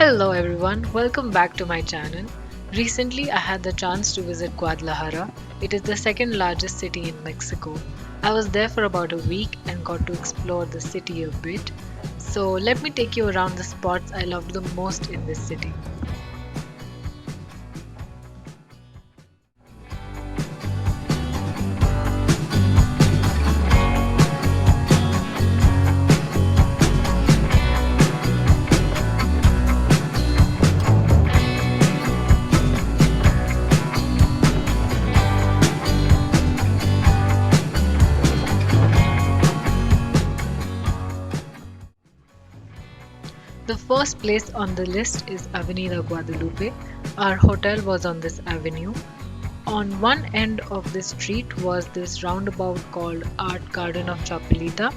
Hello everyone, welcome back to my channel. Recently I had the chance to visit Guadalajara. It is the second largest city in Mexico. I was there for about a week and got to explore the city a bit. So let me take you around the spots I loved the most in this city. The first place on the list is Avenida Guadalupe. Our hotel was on this avenue. On one end of the street was this roundabout called Art Garden of Chapelita,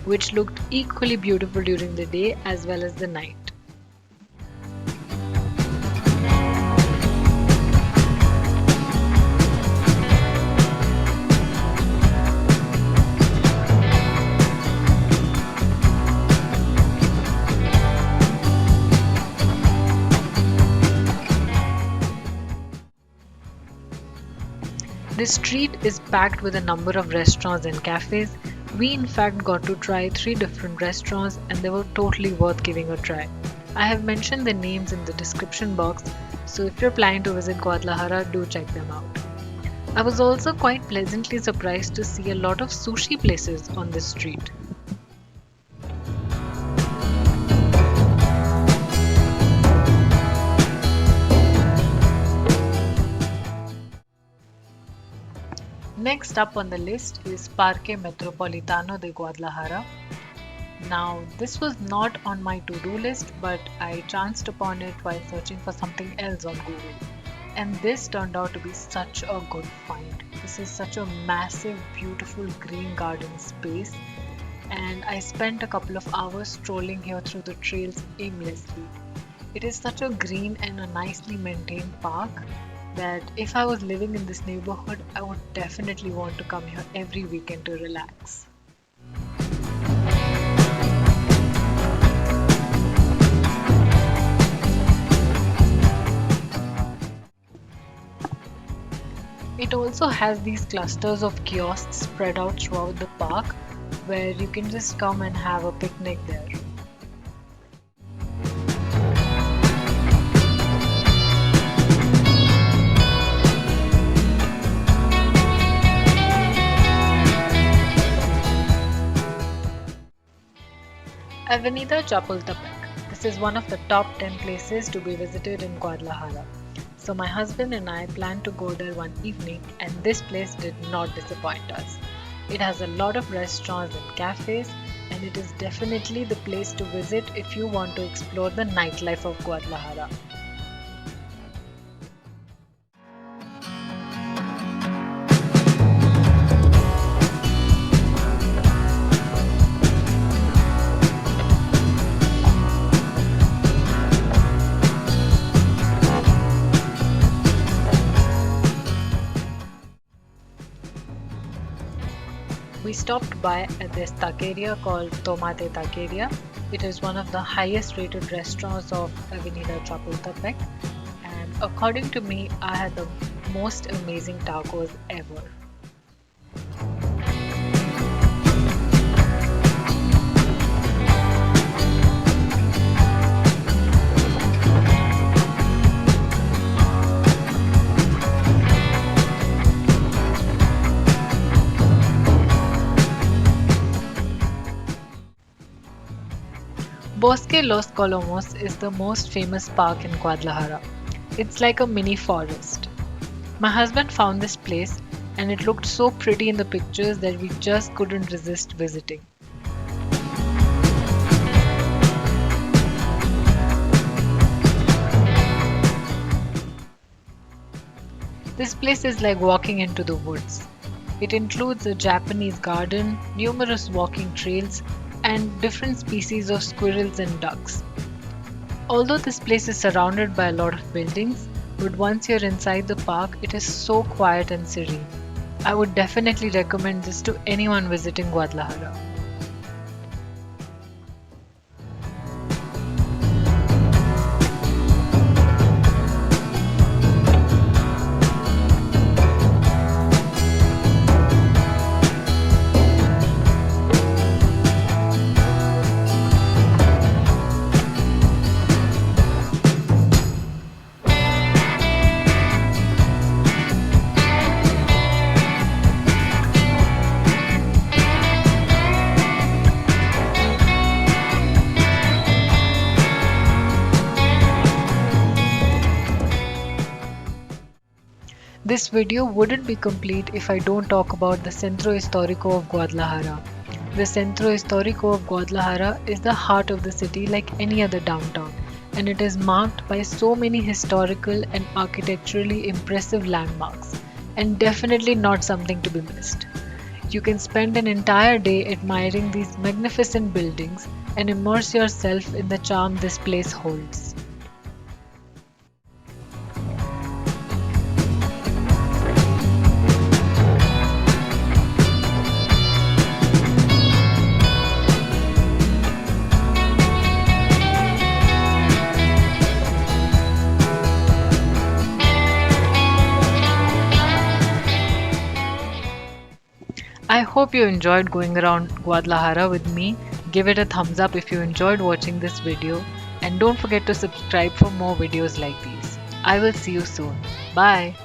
which looked equally beautiful during the day as well as the night. This street is packed with a number of restaurants and cafes. We, in fact, got to try three different restaurants and they were totally worth giving a try. I have mentioned the names in the description box, so if you're planning to visit Guadalajara, do check them out. I was also quite pleasantly surprised to see a lot of sushi places on this street. Next up on the list is Parque Metropolitano de Guadalajara. Now, this was not on my to-do list, but I chanced upon it while searching for something else on Google. And this turned out to be such a good find. This is such a massive, beautiful green garden space, and I spent a couple of hours strolling here through the trails aimlessly. It is such a green and a nicely maintained park that if I was living in this neighborhood, I would definitely want to come here every weekend to relax. It also has these clusters of kiosks spread out throughout the park where you can just come and have a picnic there. Avenida Chapultepec. This is one of the top 10 places to be visited in Guadalajara. So my husband and I planned to go there one evening and this place did not disappoint us. It has a lot of restaurants and cafes and it is definitely the place to visit if you want to explore the nightlife of Guadalajara. We stopped by at this taqueria called Tomate Taqueria. It is one of the highest rated restaurants of Avenida Chapultepec, and according to me, I had the most amazing tacos ever. Bosque Los Colomos is the most famous park in Guadalajara. It's like a mini forest. My husband found this place and it looked so pretty in the pictures that we just couldn't resist visiting. This place is like walking into the woods. It includes a Japanese garden, numerous walking trails, and different species of squirrels and ducks. Although this place is surrounded by a lot of buildings, but once you're inside the park, it is so quiet and serene. I would definitely recommend this to anyone visiting Guadalajara. This video wouldn't be complete if I don't talk about the Centro Histórico of Guadalajara. The Centro Histórico of Guadalajara is the heart of the city like any other downtown, and it is marked by so many historical and architecturally impressive landmarks, and definitely not something to be missed. You can spend an entire day admiring these magnificent buildings and immerse yourself in the charm this place holds. I hope you enjoyed going around Guadalajara with me. Give it a thumbs up if you enjoyed watching this video, and don't forget to subscribe for more videos like these. I will see you soon. Bye.